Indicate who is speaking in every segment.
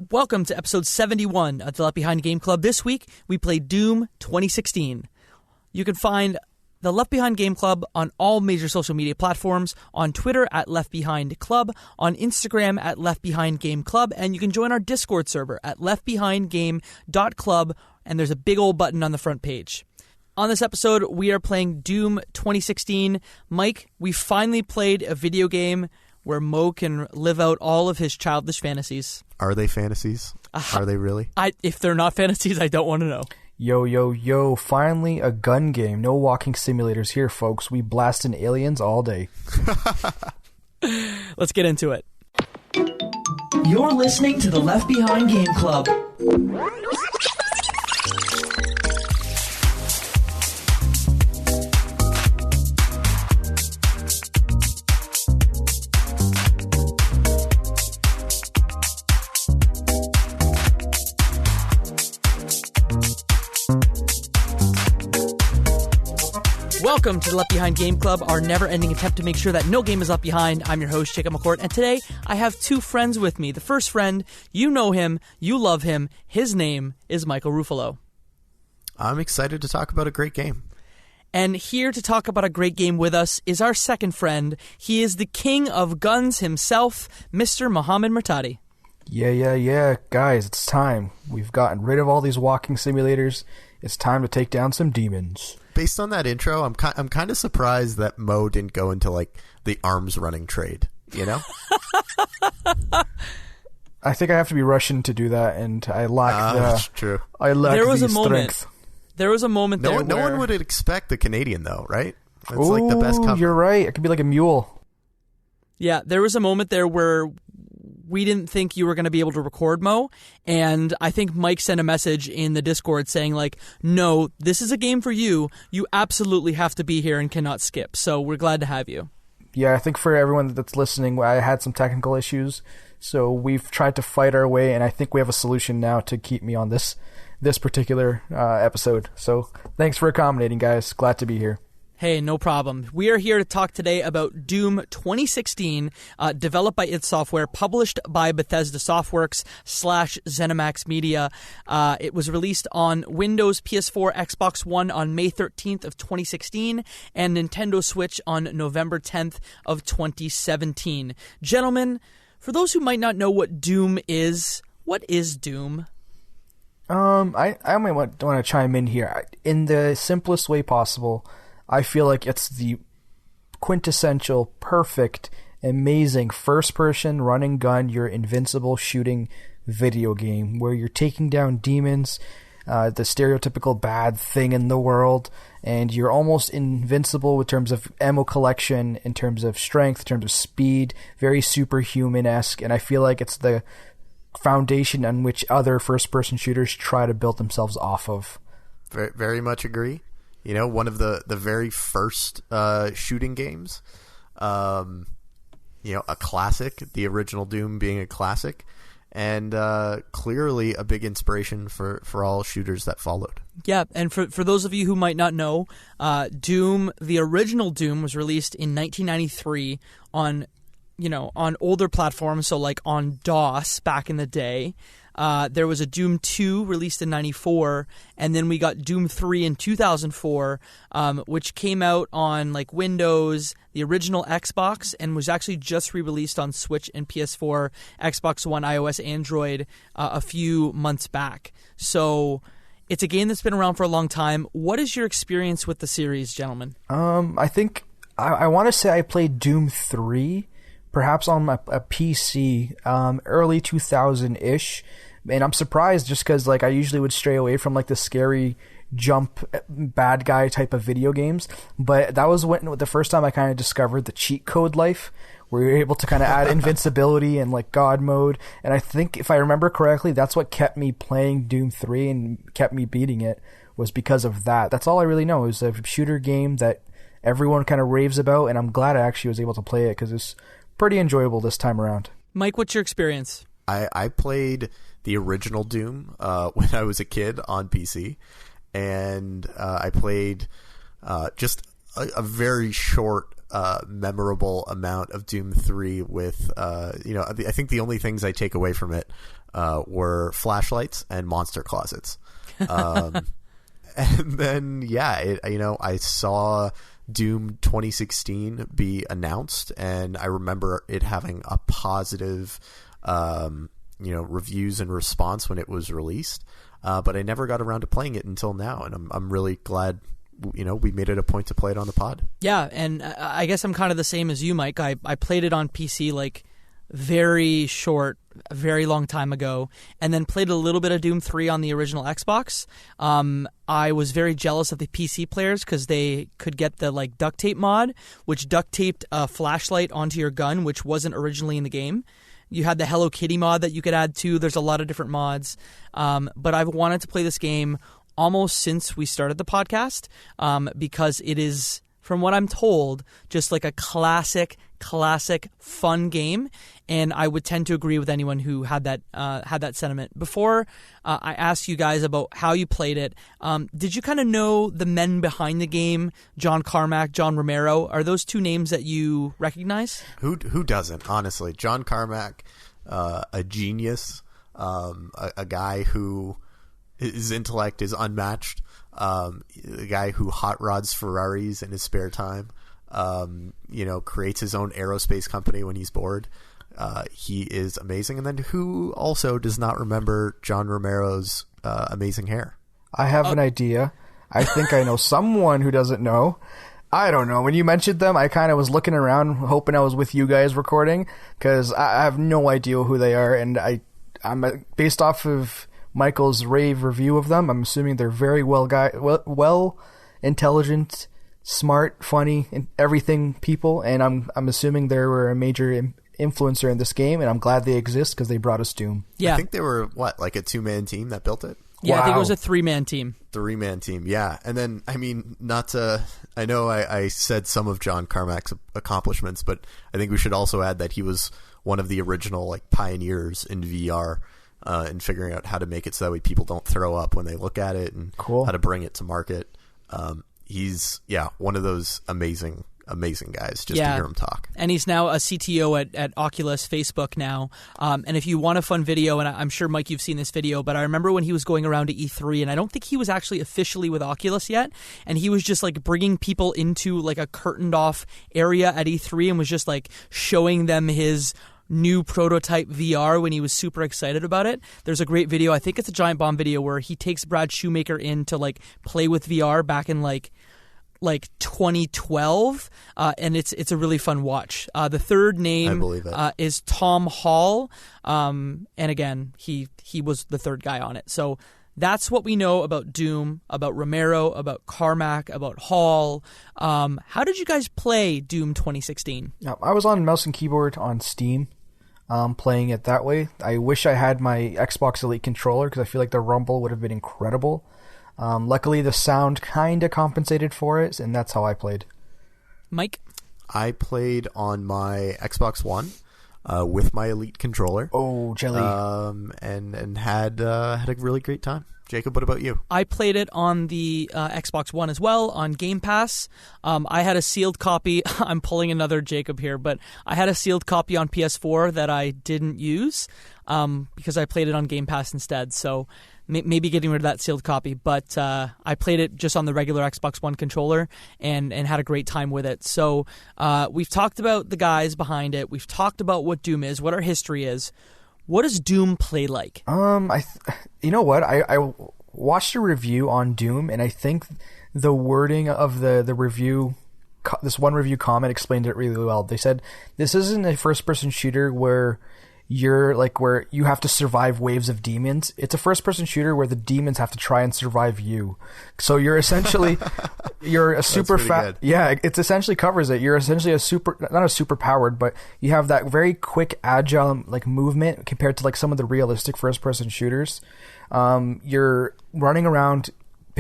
Speaker 1: Welcome to episode 71 of the Left Behind Game Club. This week, we play Doom 2016. You can find the Left Behind Game Club on all major social media platforms, on Twitter at Left Behind Club, on Instagram at Left Behind Game Club, and you can join our Discord server at leftbehindgame.club, and there's a big old button on the front page. On this episode, we are playing Doom 2016. Mike, we finally played a video game where Mo can live out all of his childish fantasies.
Speaker 2: Are they fantasies? Are they really?
Speaker 1: If they're not fantasies, I don't want to know.
Speaker 3: Yo, finally a gun game. No walking simulators here, folks. We blasting aliens all day.
Speaker 1: Let's get into it.
Speaker 4: You're listening to the Left Behind Game Club.
Speaker 1: Welcome to the Left Behind Game Club, our never-ending attempt to make sure that no game is left behind. I'm your host, Jacob McCourt, and today I have two friends with me. The first friend, you know him, you love him. His name is Michael Ruffolo.
Speaker 2: I'm excited to talk about a great game.
Speaker 1: And here to talk about a great game with us is our second friend. He is the king of guns himself, Mr. Mohammed Murtadi.
Speaker 3: Yeah. Guys, it's time. We've gotten rid of all these walking simulators. It's time to take down some demons.
Speaker 2: Based on that intro, I'm kind of surprised that Mo didn't go into like the arms running trade, you know?
Speaker 3: I think I have to be Russian to do that, and I lack
Speaker 2: that's true.
Speaker 3: I lack
Speaker 1: There was
Speaker 3: the
Speaker 1: a moment.
Speaker 3: strength.
Speaker 1: There was a moment
Speaker 2: No
Speaker 1: there
Speaker 2: one, no
Speaker 1: where...
Speaker 2: one would expect the Canadian though, right? It's
Speaker 3: Ooh,
Speaker 2: like the best cover.
Speaker 3: You're right. It could be like a mule.
Speaker 1: Yeah, there was a moment there where we didn't think you were going to be able to record, Mo, and I think Mike sent a message in the Discord saying, like, no, this is a game for you. You absolutely have to be here and cannot skip, so we're glad to have you.
Speaker 3: Yeah, I think for everyone that's listening, I had some technical issues, so we've tried to fight our way, and I think we have a solution now to keep me on this particular episode. So thanks for accommodating, guys. Glad to be here.
Speaker 1: Hey, no problem. We are here to talk today about Doom 2016, developed by id Software, published by Bethesda Softworks / ZeniMax Media. It was released on Windows, PS4, Xbox One on May 13th of 2016, and Nintendo Switch on November 10th of 2017. Gentlemen, for those who might not know what Doom is, what is Doom?
Speaker 3: I might want to chime in here. In the simplest way possible, I feel like it's the quintessential, perfect, amazing first-person running gun, you're invincible shooting video game where you're taking down demons, the stereotypical bad thing in the world, and you're almost invincible in terms of ammo collection, in terms of strength, in terms of speed, very superhuman-esque, and I feel like it's the foundation on which other first-person shooters try to build themselves off of.
Speaker 2: Very, very much agree. You know, one of the very first shooting games, a classic, the original Doom being a classic, and clearly a big inspiration for all shooters that followed.
Speaker 1: Yeah, and for those of you who might not know, Doom, the original Doom, was released in 1993 on older platforms, so like on DOS back in the day. There was a Doom 2 released in 94, and then we got Doom 3 in 2004, which came out on like Windows, the original Xbox, and was actually just re-released on Switch and PS4, Xbox One, iOS, Android a few months back. So it's a game that's been around for a long time. What is your experience with the series, gentlemen?
Speaker 3: I think I want to say I played Doom 3, perhaps on a PC, early 2000-ish. And I'm surprised just because like I usually would stray away from like the scary jump bad guy type of video games. But that was the first time I kind of discovered the cheat code life, where you're able to kind of add invincibility and like God mode. And I think if I remember correctly, that's what kept me playing Doom 3 and kept me beating it, was because of that. That's all I really know. It was a shooter game that everyone kind of raves about, and I'm glad I actually was able to play it because it's pretty enjoyable this time around.
Speaker 1: Mike, what's your experience?
Speaker 2: I played the original Doom when I was a kid on PC, and I played just a very short, memorable amount of Doom 3 with, I think the only things I take away from it were flashlights and monster closets. And then, I saw Doom 2016 be announced, and I remember it having a positive, reviews and response when it was released. But I never got around to playing it until now, and I'm really glad, we made it a point to play it on the pod. Yeah,
Speaker 1: and I guess I'm kind of the same as you, Mike. I played it on PC very short, a very long time ago, and then played a little bit of Doom 3 on the original Xbox. I was very jealous of the PC players because they could get the duct tape mod, which duct taped a flashlight onto your gun, which wasn't originally in the game. You had the Hello Kitty mod that you could add too. There's a lot of different mods. But I've wanted to play this game almost since we started the podcast because it is, from what I'm told, just like a classic fun game, and I would tend to agree with anyone who had that sentiment. Before I asked you guys about how you played it, did you kind of know the men behind the game, John Carmack, John Romero? Are those two names that you recognize?
Speaker 2: Who doesn't, honestly? John Carmack, a genius, a guy who his intellect is unmatched, a guy who hot rods Ferraris in his spare time. Creates his own aerospace company when he's bored. He is amazing. And then who also does not remember John Romero's amazing hair?
Speaker 3: I have an idea. I think I know someone who doesn't know. I don't know. When you mentioned them, I kind of was looking around hoping I was with you guys recording because I have no idea who they are. And I'm based off of Michael's rave review of them, I'm assuming they're very well intelligent, smart, funny, and everything people, and I'm assuming they were a major influencer in this game, and I'm glad they exist because they brought us Doom.
Speaker 2: Yeah, I think they were a 2-man team that built it.
Speaker 1: Yeah, wow. I think it was a 3-man team.
Speaker 2: 3-man team, yeah. And then, I know I said some of John Carmack's accomplishments, but I think we should also add that he was one of the original pioneers in VR. And figuring out how to make it so that way people don't throw up when they look at it, and how to bring it to market. He's one of those amazing guys just to hear him talk.
Speaker 1: And he's now a CTO at Oculus Facebook now. And if you want a fun video, and I'm sure, Mike, you've seen this video, but I remember when he was going around to E3, and I don't think he was actually officially with Oculus yet, and he was just bringing people into a curtained off area at E3 and was just showing them his new prototype VR when he was super excited about it. There's a great video, I think it's a Giant Bomb video, where he takes Brad Shoemaker in to play with VR back in 2012, and it's a really fun watch. The third name is Tom Hall, and again he was the third guy on it. So that's what we know about Doom, about Romero, about Carmack, about Hall. How did you guys play Doom 2016?
Speaker 3: I was on mouse and keyboard on Steam. Playing it that way. I wish I had my Xbox Elite controller because I feel like the rumble would have been incredible. Luckily, the sound kind of compensated for it, and that's how I played.
Speaker 1: Mike?
Speaker 2: I played on my Xbox One with my Elite controller.
Speaker 3: Oh, jelly.
Speaker 2: And had a really great time. Jacob, what about you?
Speaker 1: I played it on the Xbox One as well, on Game Pass. I had a sealed copy. I'm pulling another Jacob here, but I had a sealed copy on PS4 that I didn't use because I played it on Game Pass instead. So maybe getting rid of that sealed copy. But I played it just on the regular Xbox One controller and had a great time with it. So we've talked about the guys behind it. We've talked about what Doom is, what our history is. What does Doom play like?
Speaker 3: You know what? I watched a review on Doom, and I think the wording of the review, this one review comment explained it really well. They said this isn't a first-person shooter where where you have to survive waves of demons. It's a first-person shooter where the demons have to try and survive you. So you're essentially you're a super fast. Yeah, it essentially covers it. You're essentially not a super powered, but you have that very quick, agile movement compared to some of the realistic first-person shooters. You're running around,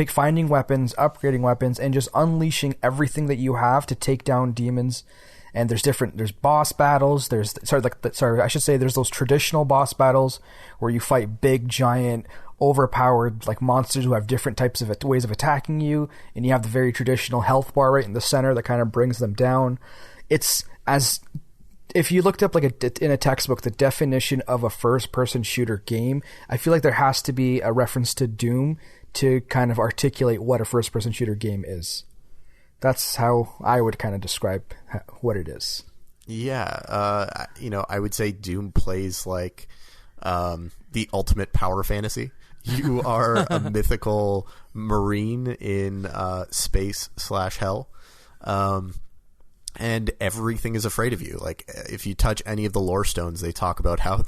Speaker 3: finding weapons, upgrading weapons, and just unleashing everything that you have to take down demons. And there's boss battles. There's those traditional boss battles where you fight big, giant, overpowered monsters who have different types of ways of attacking you, and you have the very traditional health bar right in the center that kind of brings them down. It's as if you looked up in a textbook the definition of a first-person shooter game, I feel like there has to be a reference to Doom to kind of articulate what a first-person shooter game is. That's how I would kind of describe what it is.
Speaker 2: Yeah, I would say Doom plays like the ultimate power fantasy. You are a mythical marine in space/hell. And everything is afraid of you. Like, if you touch any of the lore stones, they talk about how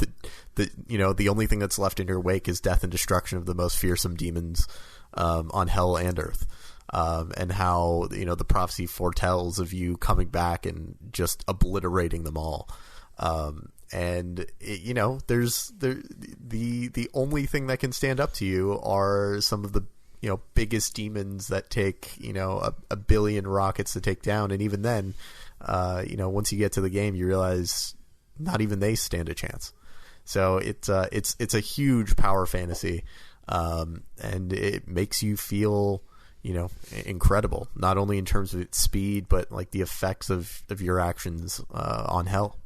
Speaker 2: the only thing that's left in your wake is death and destruction of the most fearsome demons on hell and earth. And how, the prophecy foretells of you coming back and just obliterating them all. And there's the only thing that can stand up to you are some of the biggest demons that take a billion rockets to take down, and even then, once you get to the game, you realize not even they stand a chance. So it's a huge power fantasy, and it makes you feel incredible, not only in terms of its speed, but like the effects of your actions on hell.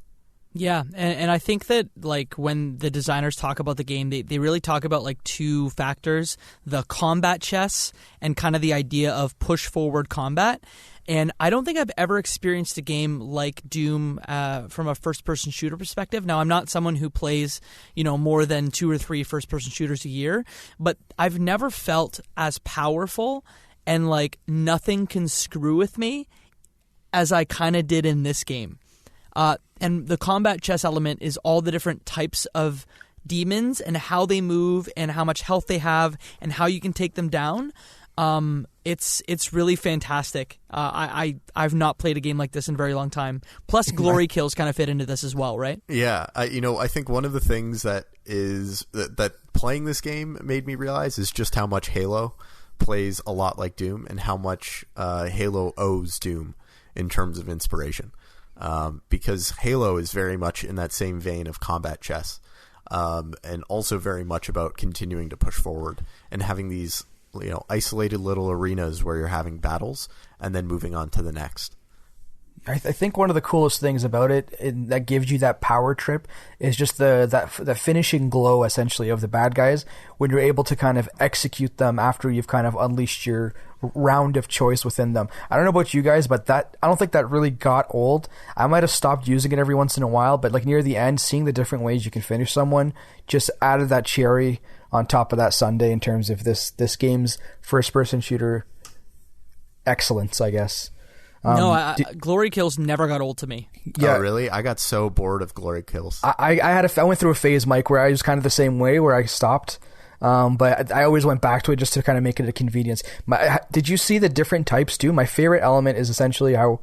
Speaker 1: Yeah, and I think that like when the designers talk about the game, they really talk about like two factors: the combat chess and kind of the idea of push forward combat. And I don't think I've ever experienced a game like Doom from a first-person shooter perspective. Now, I'm not someone who plays, more than 2 or 3 first-person shooters a year, but I've never felt as powerful and like nothing can screw with me as I kind of did in this game. And the combat chess element is all the different types of demons and how they move and how much health they have and how you can take them down. It's really fantastic. I've not played a game like this in a very long time. Plus, glory kills kind of fit into this as well, right?
Speaker 2: Yeah, I think one of the things that playing this game made me realize is just how much Halo plays a lot like Doom, and how much Halo owes Doom in terms of inspiration. Because Halo is very much in that same vein of combat chess, and also very much about continuing to push forward and having these isolated little arenas where you're having battles and then moving on to the next.
Speaker 3: I think one of the coolest things about it that gives you that power trip is just the finishing glow, essentially, of the bad guys when you're able to kind of execute them after you've kind of unleashed your round of choice within them. I don't know about you guys, but I don't think that really got old. I might have stopped using it every once in a while, but like near the end, seeing the different ways you can finish someone just added that cherry on top of that sundae in terms of this game's first-person shooter excellence, I guess.
Speaker 1: Glory kills never got old to me.
Speaker 2: Yeah. Oh, really? I got so bored of glory kills.
Speaker 3: I went through a phase, Mike, where I was kind of the same way, where I stopped. But I always went back to it just to kind of make it a convenience. Did you see the different types too? My favorite element is essentially how,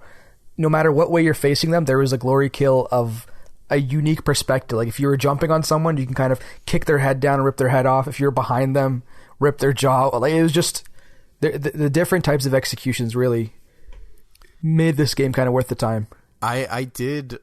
Speaker 3: no matter what way you're facing them, there is a glory kill of a unique perspective. Like if you were jumping on someone, you can kind of kick their head down and rip their head off. If you're behind them, rip their jaw. Like it was just the different types of executions really made this game kind of worth the time.
Speaker 2: I did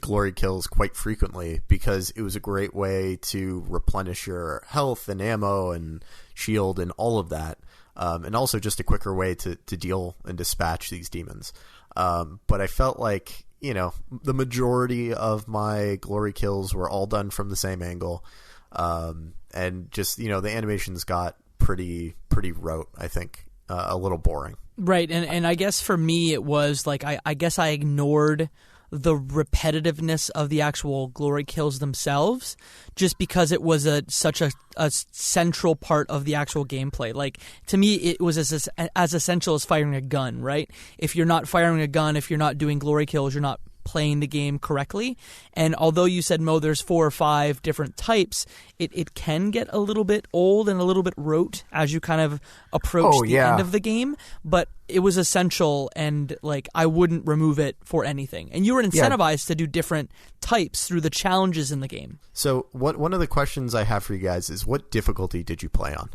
Speaker 2: glory kills quite frequently because it was a great way to replenish your health and ammo and shield and all of that, and also just a quicker way to deal and dispatch these demons. But I felt like the majority of my glory kills were all done from the same angle, and just the animations got pretty rote. I think a little boring.
Speaker 1: Right, and I guess for me it was like I guess I ignored the repetitiveness of the actual glory kills themselves just because it was such a central part of the actual gameplay. Like, to me, it was as essential as firing a gun, right? If you're not firing a gun, if you're not doing glory kills, you're not playing the game correctly. And although you said, Mo, there's 4 or 5 different types, it can get a little bit old and a little bit rote as you kind of approach end of the game. But it was essential, and like I wouldn't remove it for anything. And you were incentivized to do different types through the challenges in the game.
Speaker 2: So one of the questions I have for you guys is, what difficulty did you play on?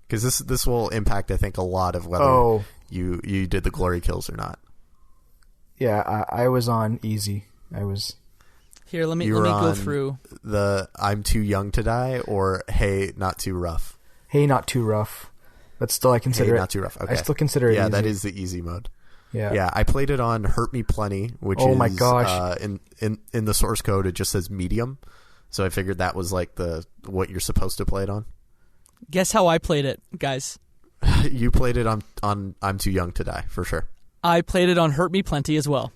Speaker 2: Because this will impact, I think, a lot of whether you did the glory kills or not.
Speaker 3: Yeah, I was on easy. I was.
Speaker 1: Here, let me go through
Speaker 2: the I'm too young to die, or hey, not too rough.
Speaker 3: Hey, not too rough. But still, I consider it
Speaker 2: not too rough. Okay.
Speaker 3: I still consider it easy.
Speaker 2: That is the easy mode. Yeah, I played it on Hurt Me Plenty, which
Speaker 3: Oh
Speaker 2: is
Speaker 3: my gosh.
Speaker 2: in the source code it just says medium. So I figured that was like what you're supposed to play it on.
Speaker 1: Guess how I played it, guys?
Speaker 2: You played it on I'm Too Young to Die, for sure.
Speaker 1: I played it on Hurt Me Plenty as well.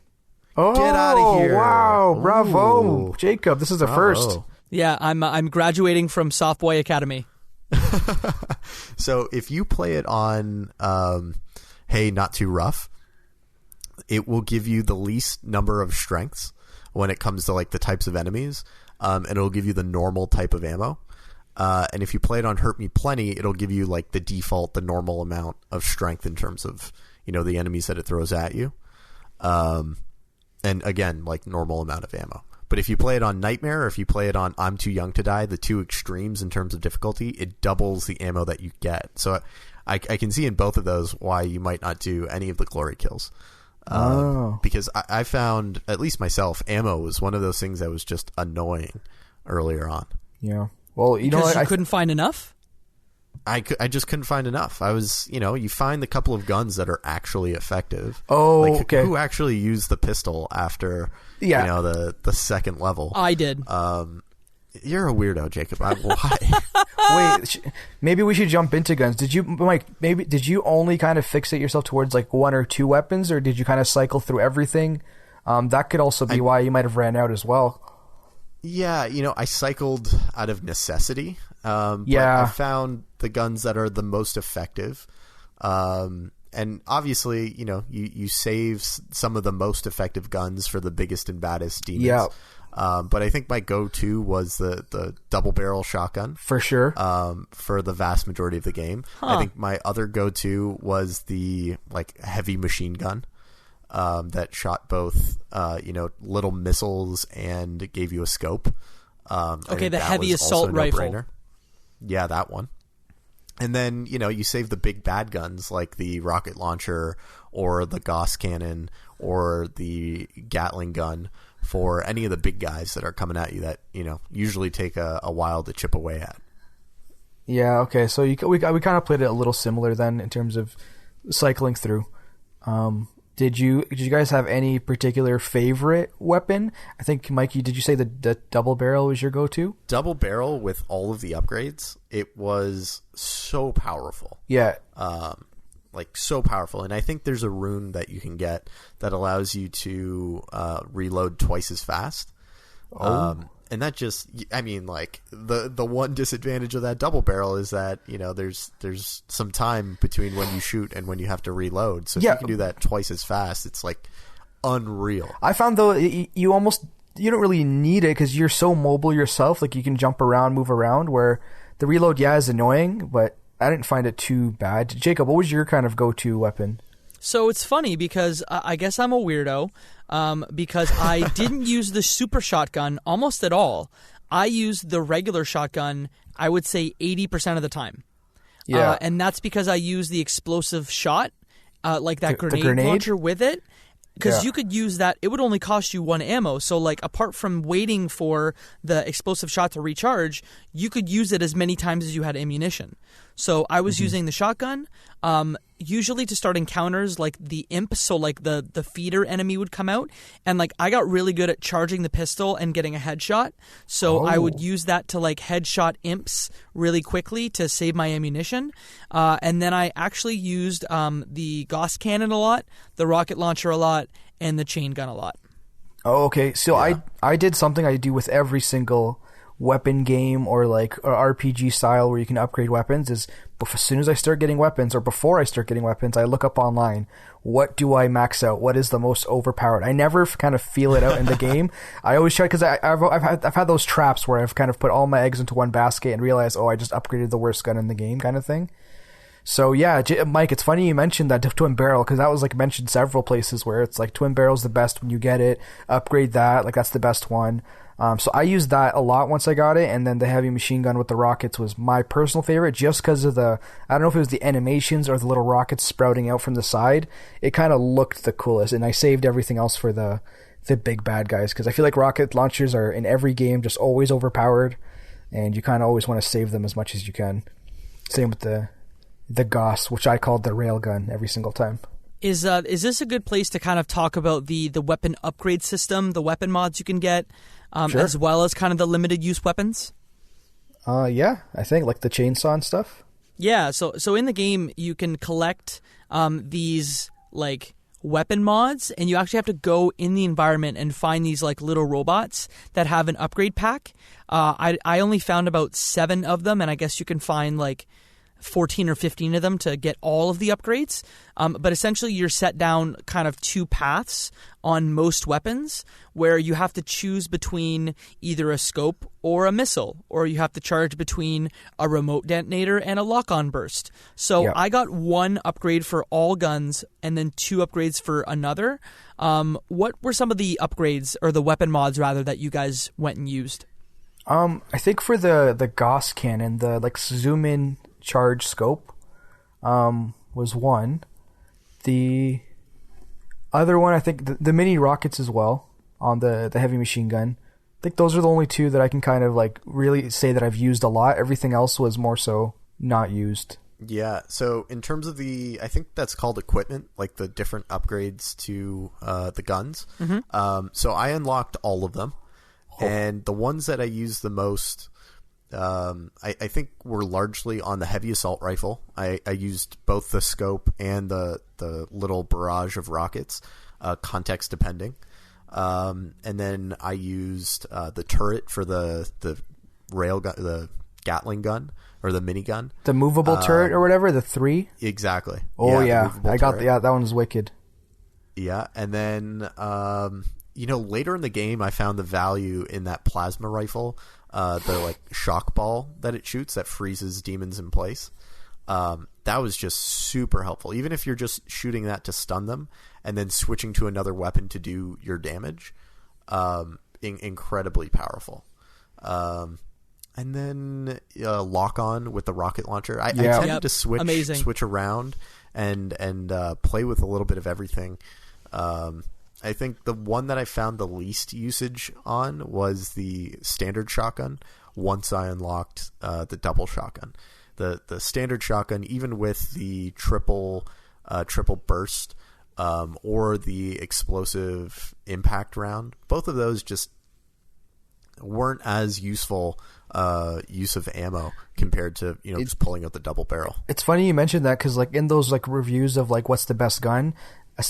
Speaker 3: Oh,
Speaker 2: Get outta here.
Speaker 3: Wow,
Speaker 2: Ooh.
Speaker 3: bravo. Jacob, this is a first.
Speaker 2: Bravo.
Speaker 1: Yeah, I'm graduating from Softboy Academy.
Speaker 2: So if you play it on Hey Not Too Rough, it will give you the least number of strengths when it comes to like the types of enemies, and it'll give you the normal type of ammo. And if you play it on Hurt Me Plenty, it'll give you like the normal amount of strength in terms of, you know, the enemies that it throws at you. And again, like normal amount of ammo. But if you play it on Nightmare, or if you play it on I'm Too Young to Die, the two extremes in terms of difficulty, it doubles the ammo that you get. So I can see in both of those why you might not do any of the glory kills. Because I found, at least myself, ammo was one of those things that was just annoying earlier on.
Speaker 3: Yeah. Well, you know
Speaker 1: Because
Speaker 3: what?
Speaker 1: you couldn't find enough?
Speaker 2: I just couldn't find enough. I was, you know, you find the couple of guns that are actually effective.
Speaker 3: Oh,
Speaker 2: like,
Speaker 3: okay.
Speaker 2: Who actually used the pistol after,
Speaker 3: Yeah.
Speaker 2: you know, the second level?
Speaker 1: I did.
Speaker 2: You're a weirdo, Jacob. Why?
Speaker 3: Wait, maybe we should jump into guns. Did you, Mike? Maybe did you only kind of fixate yourself towards like one or two weapons, or did you kind of cycle through everything? That could also be why you might have ran out as well.
Speaker 2: Yeah, you know, I cycled out of necessity. But
Speaker 3: Yeah.
Speaker 2: I found the guns that are the most effective. And obviously, you know, you save some of the most effective guns for the biggest and baddest demons.
Speaker 3: Yeah.
Speaker 2: But I think my go-to was the double barrel shotgun.
Speaker 3: For sure.
Speaker 2: For the vast majority of the game. I think my other go-to was the like heavy machine gun. That shot both, you know, little missiles and gave you a scope.
Speaker 1: Okay, the heavy assault rifle.
Speaker 2: Yeah, that one. And then, you know, you save the big bad guns like the rocket launcher or the Gauss cannon or the Gatling gun for any of the big guys that are coming at you that, you know, usually take a while to chip away at.
Speaker 3: Yeah. Okay. So we kind of played it a little similar then in terms of cycling through. Did you guys have any particular favorite weapon? I think, Mikey, did you say the double barrel was your go-to?
Speaker 2: Double barrel with all of the upgrades, it was so powerful.
Speaker 3: Yeah.
Speaker 2: Like so powerful. And I think there's a rune that you can get that allows you to reload twice as fast. And that just, I mean, like the one disadvantage of that double barrel is that, you know, there's some time between when you shoot and when you have to reload. So if you can do that twice as fast, it's like unreal.
Speaker 3: I found though you don't really need it because you're so mobile yourself. Like you can jump around, move around. Where the reload, is annoying, but I didn't find it too bad. Jacob, what was your kind of go-to weapon?
Speaker 1: So it's funny because I guess I'm a weirdo because I didn't use the super shotgun almost at all. I used the regular shotgun, I would say 80% of the time.
Speaker 3: Yeah.
Speaker 1: And that's because I used the explosive shot, like that
Speaker 3: The
Speaker 1: grenade launcher with it. Because you could use that, it would only cost you one ammo. So, like, apart from waiting for the explosive shot to recharge, you could use it as many times as you had ammunition. So, I was using the shotgun, usually to start encounters like the imp. So, like, the feeder enemy would come out. And, like, I got really good at charging the pistol and getting a headshot. So, I would use that to, like, headshot imps really quickly to save my ammunition. And then I actually used the Gauss cannon a lot, the rocket launcher a lot, and the chain gun a lot.
Speaker 3: Oh, okay. So I did something I do with every single weapon game or like RPG style where you can upgrade weapons is as soon as I start getting weapons or before I start getting weapons, I look up online. What do I max out? What is the most overpowered? I never kind of feel it out in the game. I always try because I've had those traps where I've kind of put all my eggs into one basket and realized, I just upgraded the worst gun in the game kind of thing. So yeah, Mike, it's funny you mentioned that twin barrel because that was like mentioned several places where it's like twin barrel's the best when you get it. Upgrade that, like that's the best one. So I used that a lot once I got it, and then the heavy machine gun with the rockets was my personal favorite just because of I don't know if it was the animations or the little rockets sprouting out from the side. It kind of looked the coolest, and I saved everything else for the big bad guys because I feel like rocket launchers are in every game just always overpowered, and you kind of always want to save them as much as you can. Same with the Gauss, which I called the railgun every single time.
Speaker 1: Is this a good place to kind of talk about the weapon upgrade system, the weapon mods you can get,
Speaker 3: Sure.
Speaker 1: as well as kind of the limited use weapons?
Speaker 3: Yeah, I think like the chainsaw and stuff.
Speaker 1: Yeah, so in the game you can collect these like weapon mods, and you actually have to go in the environment and find these like little robots that have an upgrade pack. I only found about 7 of them, and I guess you can find like 14 or 15 of them to get all of the upgrades. But essentially you're set down kind of 2 paths on most weapons where you have to choose between either a scope or a missile, or you have to charge between a remote detonator and a lock-on burst. So
Speaker 3: Yep.
Speaker 1: I got 1 upgrade for all guns and then 2 upgrades for another. What were some of the upgrades, or the weapon mods rather, that you guys went and used?
Speaker 3: I think for the Gauss cannon, the like zoom in charge scope was one. The other one, I think the mini rockets as well on the heavy machine gun. I think those are the only 2 that I can kind of like really say that I've used a lot. Everything else was more so not used.
Speaker 2: Yeah, so in terms of I think that's called equipment, like the different upgrades to the guns. So I unlocked all of them, and the ones that I used the most, I think were largely on the heavy assault rifle. I used both the scope and the little barrage of rockets, context depending. And then I used the turret for the rail gun, the Gatling gun, or the minigun.
Speaker 3: The movable turret or whatever, the 3?
Speaker 2: Exactly.
Speaker 3: Oh yeah,
Speaker 2: the
Speaker 3: I got
Speaker 2: turret.
Speaker 3: that one's wicked.
Speaker 2: Yeah, and then later in the game I found the value in that plasma rifle, the like shock ball that it shoots that freezes demons in place. That was just super helpful. Even if you're just shooting that to stun them and then switching to another weapon to do your damage, incredibly powerful. And then lock on with the rocket launcher. I tended to switch around and play with a little bit of everything. I think the one that I found the least usage on was the standard shotgun once I unlocked the double shotgun. The standard shotgun, even with the triple burst or the explosive impact round, both of those just weren't as useful use of ammo compared to just pulling out the double barrel.
Speaker 3: It's funny you mentioned that, because like in those like reviews of like what's the best gun,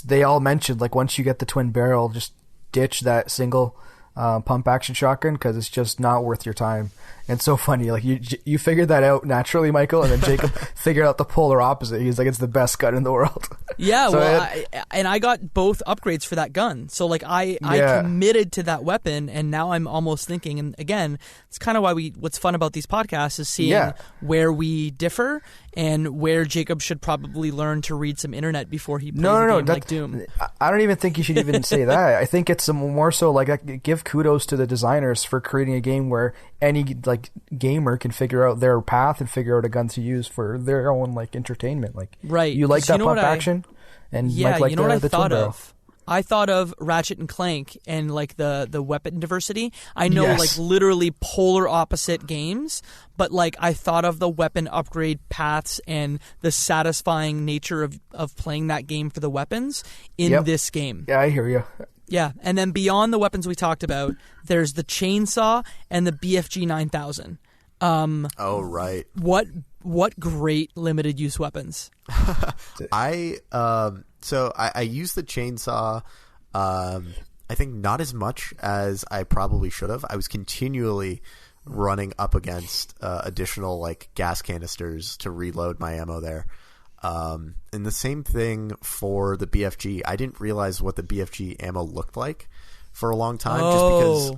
Speaker 3: they all mentioned like once you get the twin barrel, just ditch that single pump action shotgun because it's just not worth your time. And it's so funny, like you figured that out naturally, Michael, and then Jacob figured out the polar opposite. He's like, it's the best gun in the world.
Speaker 1: Yeah,
Speaker 3: So
Speaker 1: well, I got both upgrades for that gun. So like I committed to that weapon, and now I'm almost thinking. And again, it's kind of why what's fun about these podcasts is seeing where we differ and where Jacob should probably learn to read some internet before he plays a game like Doom.
Speaker 3: I don't even think you should even say that. I think it's more so like give kudos to the designers for creating a game where any like gamer can figure out their path and figure out a gun to use for their own like entertainment. Like,
Speaker 1: right,
Speaker 3: you like that pump action, and Mike liked the twin barrel.
Speaker 1: I thought of Ratchet and Clank and like the weapon diversity. I know
Speaker 3: Yes.
Speaker 1: like literally polar opposite games, but like I thought of the weapon upgrade paths and the satisfying nature of playing that game for the weapons in this game.
Speaker 3: Yeah, I hear you.
Speaker 1: Yeah, and then beyond the weapons we talked about, there's the chainsaw and the BFG 9000.
Speaker 2: Oh, right.
Speaker 1: What great limited use weapons.
Speaker 2: I used the chainsaw, I think not as much as I probably should have. I was continually running up against additional like gas canisters to reload my ammo there. And the same thing for the BFG. I didn't realize what the BFG ammo looked like for a long time just because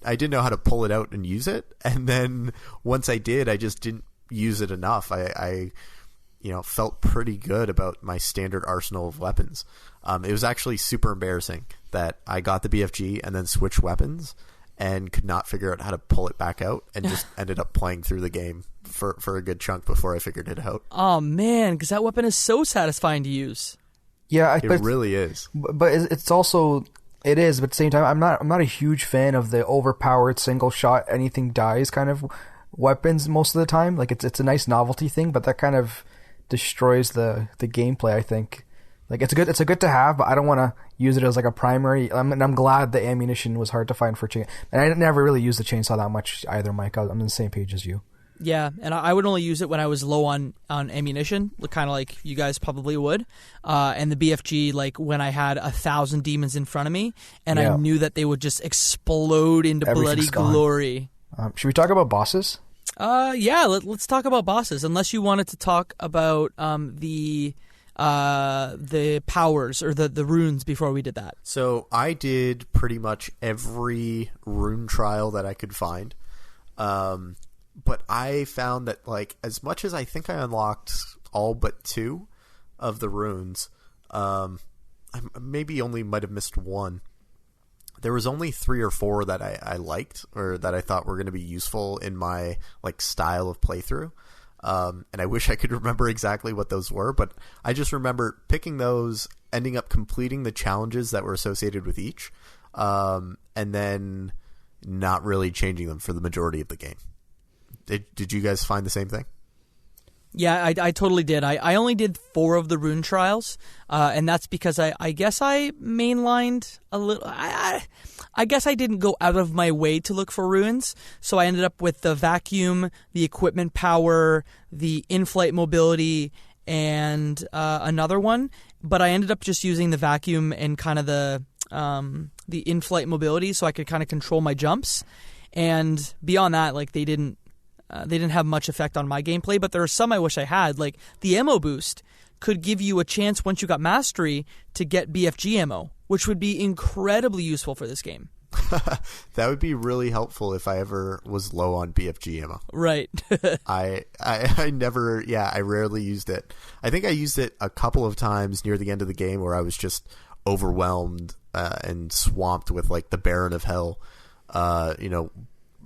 Speaker 2: I didn't know how to pull it out and use it. And then once I did, I just didn't use it enough. I felt pretty good about my standard arsenal of weapons. It was actually super embarrassing that I got the BFG and then switched weapons and could not figure out how to pull it back out, and just ended up playing through the game for a good chunk before I figured it out.
Speaker 1: Oh man, because that weapon is so satisfying to use.
Speaker 3: Yeah,
Speaker 2: it really is.
Speaker 3: But it's also but at the same time, I'm not a huge fan of the overpowered single shot anything dies kind of weapons most of the time. Like it's a nice novelty thing, but that kind of destroys the gameplay, I think. Like it's a good to have, but I don't want to use it as like a primary. I'm glad the ammunition was hard to find for chain, and I never really used the chainsaw that much either, Mike. I'm on the same page as you.
Speaker 1: Yeah, and I would only use it when I was low on ammunition, kind of like you guys probably would. And the BFG, like when I had 1,000 demons in front of me, and I knew that they would just explode into bloody glory.
Speaker 3: Should we talk about bosses?
Speaker 1: Yeah, let's talk about bosses. Unless you wanted to talk about the powers or the runes before we did that.
Speaker 2: So I did pretty much every rune trial that I could find. But I found that, like, as much as I think I unlocked all but 2 of the runes, I maybe only might have missed 1. There was only 3 or 4 that I liked or that I thought were going to be useful in my, like, style of playthrough. And I wish I could remember exactly what those were, but I just remember picking those, ending up completing the challenges that were associated with each, and then not really changing them for the majority of the game. Did you guys find the same thing?
Speaker 1: Yeah, I totally did. I only did 4 of the rune trials, and that's because I guess I mainlined a little. I guess I didn't go out of my way to look for runes, so I ended up with the vacuum, the equipment power, the in-flight mobility, and another one. But I ended up just using the vacuum and kind of the in-flight mobility, so I could kind of control my jumps. And beyond that, like they didn't have much effect on my gameplay, but there are some I wish I had. Like the ammo boost could give you a chance once you got mastery to get BFG ammo, which would be incredibly useful for this game.
Speaker 2: That would be really helpful if I ever was low on BFG ammo.
Speaker 1: Right.
Speaker 2: I rarely used it. I think I used it a couple of times near the end of the game where I was just overwhelmed and swamped with like the Baron of Hell,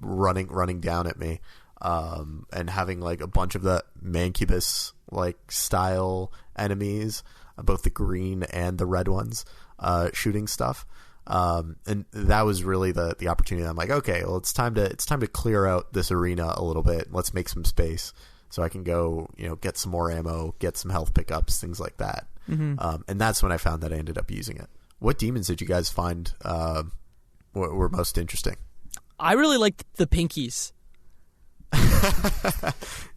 Speaker 2: running down at me. And having like a bunch of the Mancubus like style enemies, both the green and the red ones, shooting stuff. And that was really the opportunity. I'm like, okay, well, it's time to clear out this arena a little bit. Let's make some space so I can go, get some more ammo, get some health pickups, things like that. Mm-hmm. And that's when I found that I ended up using it. What demons did you guys find were most interesting?
Speaker 1: I really liked the pinkies.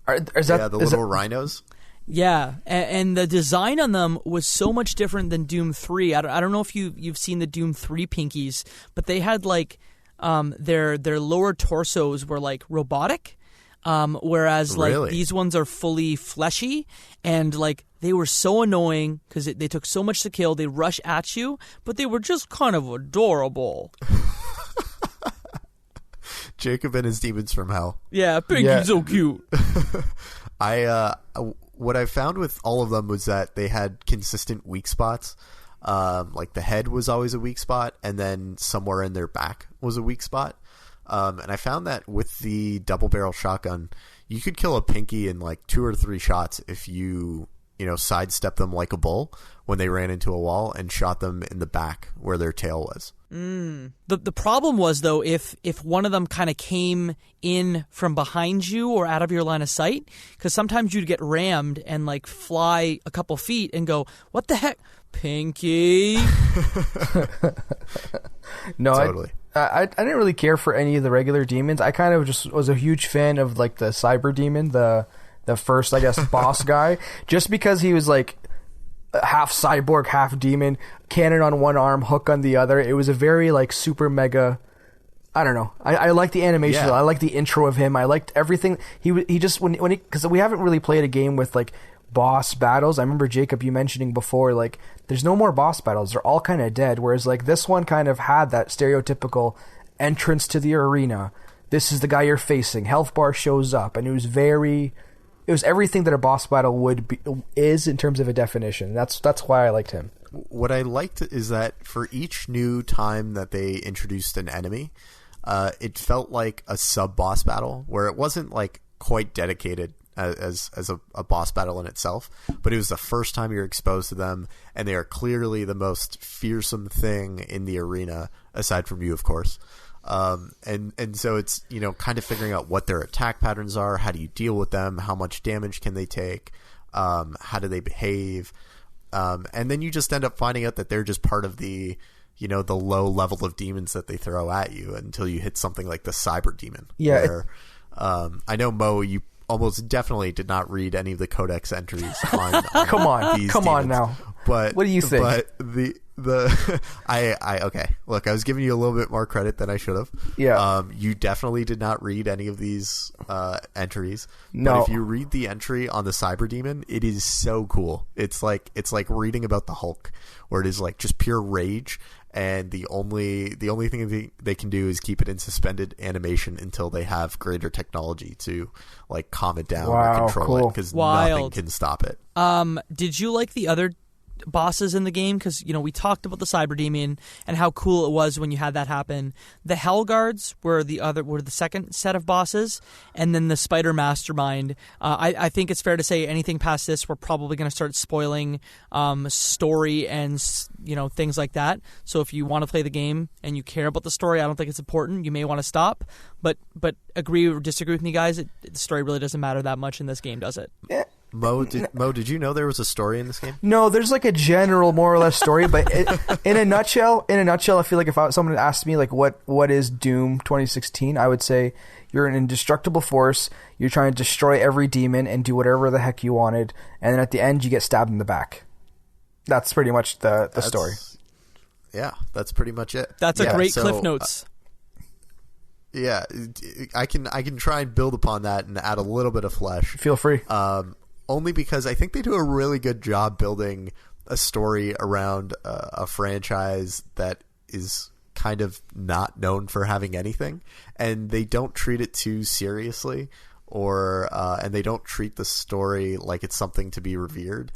Speaker 2: The little rhinos.
Speaker 1: Yeah, and the design on them was so much different than Doom 3. I don't know if you've seen the Doom 3 pinkies, but they had like their lower torsos were like robotic, whereas like these ones are fully fleshy, and like they were so annoying because they took so much to kill. They rush at you, but they were just kind of adorable.
Speaker 2: Jacob and his demons from hell.
Speaker 1: Yeah, Pinky's so cute.
Speaker 2: What I found with all of them was that they had consistent weak spots. Like the head was always a weak spot, and then somewhere in their back was a weak spot. And I found that with the double barrel shotgun, you could kill a Pinky in like 2 or 3 shots if you sidestep them like a bull when they ran into a wall and shot them in the back where their tail was.
Speaker 1: The problem was, though, if one of them kind of came in from behind you or out of your line of sight, because sometimes you'd get rammed and like fly a couple feet and go, what the heck, Pinky?
Speaker 3: No,
Speaker 2: totally.
Speaker 3: I didn't really care for any of the regular demons. I kind of just was a huge fan of like the cyber demon, the first, I guess, boss guy, just because he was like half cyborg, half demon, cannon on one arm, hook on the other. It was a very like super mega. I don't know. I like the animation.
Speaker 2: Yeah.
Speaker 3: I like the intro of him. I liked everything. He just when he, because we haven't really played a game with like boss battles. I remember Jacob you mentioning before, like there's no more boss battles. They're all kind of dead. Whereas like this one kind of had that stereotypical entrance to the arena. This is the guy you're facing. Health bar shows up, and it was everything that a boss battle is in terms of a definition. That's why I liked him.
Speaker 2: What I liked is that for each new time that they introduced an enemy, it felt like a sub-boss battle where it wasn't like quite dedicated as a boss battle in itself, but it was the first time you're exposed to them, and they are clearly the most fearsome thing in the arena, aside from you, of course. And so it's, kind of figuring out what their attack patterns are, how do you deal with them, how much damage can they take, how do they behave, And then you just end up finding out that they're just part of the, the low level of demons that they throw at you until you hit something like the cyber demon.
Speaker 3: Yeah.
Speaker 2: Where, I know, Mo, you almost definitely did not read any of the codex entries on
Speaker 3: Come on.
Speaker 2: these
Speaker 3: Come
Speaker 2: demons.
Speaker 3: on now.
Speaker 2: But
Speaker 3: what do you think?
Speaker 2: But okay. Look, I was giving you a little bit more credit than I should have.
Speaker 3: Yeah.
Speaker 2: You definitely did not read any of these entries.
Speaker 3: No.
Speaker 2: But if you read the entry on the cyber demon, it is so cool. It's like reading about the Hulk, where it is like just pure rage. And the only thing they can do is keep it in suspended animation until they have greater technology to like calm it down or control it, because nothing can stop it.
Speaker 1: Did you like the other bosses in the game? Because we talked about the cyber demon and how cool it was when you had that happen. The Hell Guards were the second set of bosses, and then the Spider Mastermind. I think it's fair to say anything past this, we're probably going to start spoiling story and things like that. So if you want to play the game and you care about the story, I don't think it's important. You may want to stop, but agree or disagree with me, guys. The story really doesn't matter that much in this game, does it?
Speaker 3: Yeah.
Speaker 2: Mo, did you know there was a story in this game?
Speaker 3: No, there's like a general, more or less story, but in a nutshell, I feel like if someone asked me like what is Doom 2016, I would say you're an indestructible force. You're trying to destroy every demon and do whatever the heck you wanted, and then at the end you get stabbed in the back. That's pretty much the story.
Speaker 2: Yeah, that's pretty much it.
Speaker 1: That's a great Cliff Notes.
Speaker 2: Yeah, I can try and build upon that and add a little bit of flesh.
Speaker 3: Feel free.
Speaker 2: Only because I think they do a really good job building a story around a franchise that is kind of not known for having anything, and they don't treat it too seriously, and they don't treat the story like it's something to be revered.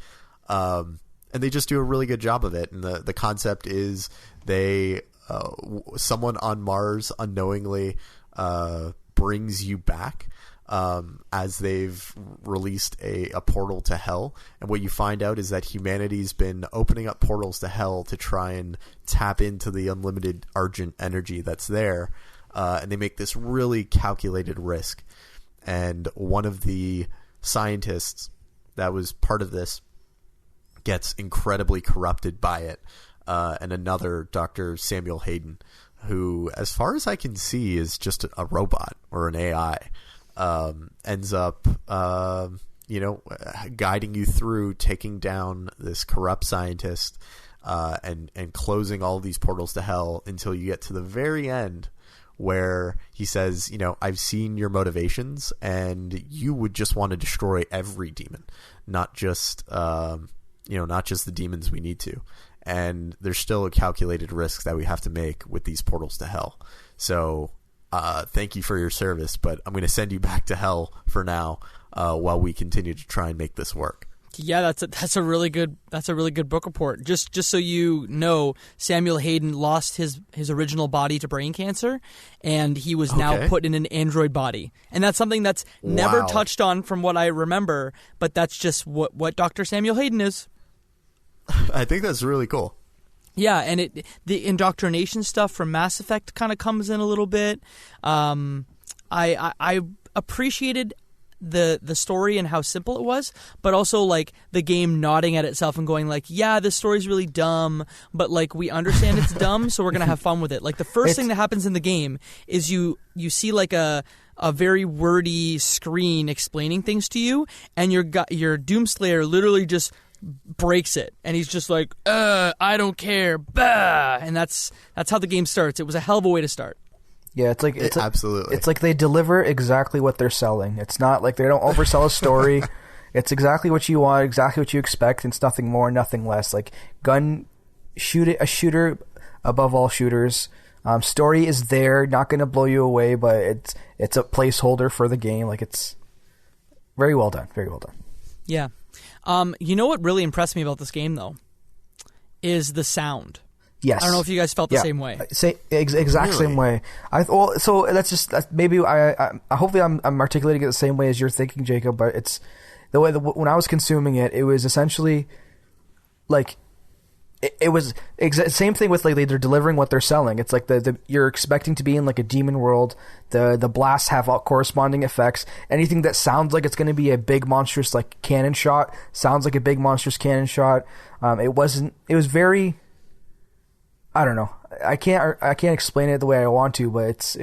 Speaker 2: And they just do a really good job of it. And the concept is someone on Mars unknowingly brings you back as they've released a portal to hell. And what you find out is that humanity's been opening up portals to hell to try and tap into the unlimited Argent energy that's there. And they make this really calculated risk. And one of the scientists that was part of this gets incredibly corrupted by it. And another, Dr. Samuel Hayden, who, as far as I can see, is just a robot or an AI, ends up, guiding you through taking down this corrupt scientist, and closing all these portals to hell until you get to the very end, where he says, I've seen your motivations, and you would just want to destroy every demon, not just the demons we need to. And there's still a calculated risk that we have to make with these portals to hell. So thank you for your service, but I'm going to send you back to hell for now while we continue to try and make this work.
Speaker 1: Yeah, that's a really good book report. Just so you know, Samuel Hayden lost his original body to brain cancer, and he was now put in an android body. And that's something that's never touched on from what I remember, but that's just what Dr. Samuel Hayden is.
Speaker 2: I think that's really cool.
Speaker 1: Yeah, and the indoctrination stuff from Mass Effect kind of comes in a little bit. I appreciated the story and how simple it was, but also like the game nodding at itself and going like, yeah, this story's really dumb, but like we understand it's dumb, so we're gonna have fun with it. Like the first thing that happens in the game is you see like a very wordy screen explaining things to you, and your Doomslayer literally just breaks it, and he's just like, I don't care, bah! And that's how the game starts. It was a hell of a way to start.
Speaker 3: Yeah, it's like
Speaker 2: absolutely.
Speaker 3: It's like they deliver exactly what they're selling. It's not like they don't oversell a story. It's exactly what you want, exactly what you expect. It's nothing more, nothing less. Like a shooter above all shooters. Story is there, not going to blow you away, but it's a placeholder for the game. Like it's very well done, very well done.
Speaker 1: Yeah. You know what really impressed me about this game, though, is the sound.
Speaker 3: Yes.
Speaker 1: I don't know if you guys felt the same way.
Speaker 3: Exact same way. So maybe hopefully I'm articulating it the same way as you're thinking, Jacob. But it's the way when I was consuming it, it was essentially like it was same thing with like they're delivering what they're selling. It's like you're expecting to be in like a demon world. The blasts have all corresponding effects. Anything that sounds like it's going to be a big monstrous like cannon shot sounds like a big monstrous cannon shot. It wasn't. It was very. I don't know. I can't explain it the way I want to, but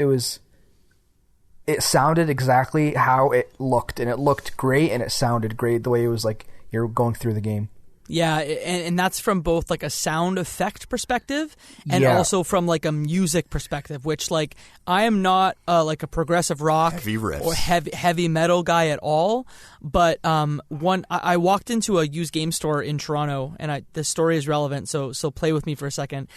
Speaker 3: it sounded exactly how it looked, and it looked great, and it sounded great the way it was like you're going through the game.
Speaker 1: Yeah, and that's from both like a sound effect perspective and also from like a music perspective, which like I am not like a progressive rock
Speaker 2: heavy riffs.
Speaker 1: Or heavy metal guy at all. But I walked into a used game store in Toronto, and this story is relevant, so play with me for a second.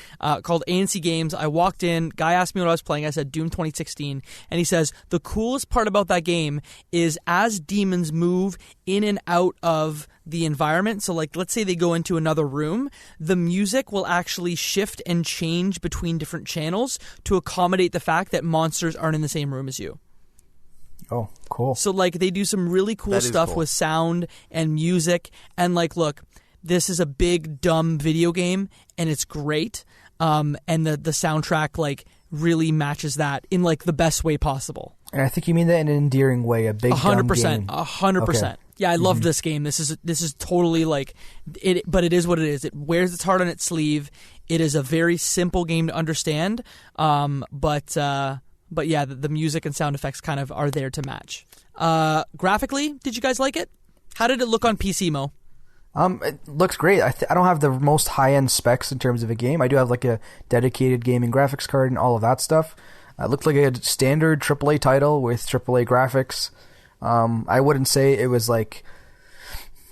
Speaker 1: Called ANC Games. I walked in, guy asked me what I was playing. I said Doom 2016, and he says the coolest part about that game is as demons move in and out of the environment. So like let's say they go into another room, the music will actually shift and change between different channels to accommodate the fact that monsters aren't in the same room as you.
Speaker 3: Oh, cool.
Speaker 1: So like they do some really cool stuff with sound and music, and like look, this is a big dumb video game and it's great. And the soundtrack like really matches that in like the best way possible.
Speaker 3: And I think you mean that in an endearing way, a big
Speaker 1: 100%, 100%. Yeah, I love this game. This is totally like it, but it is what it is. It wears its heart on its sleeve. It is a very simple game to understand. But yeah, the music and sound effects kind of are there to match. Graphically, did you guys like it? How did it look on PC, Mo?
Speaker 3: It looks great. I don't have the most high-end specs in terms of a game. I do have like a dedicated gaming graphics card and all of that stuff. It looked like a standard AAA title with AAA graphics. I wouldn't say it was like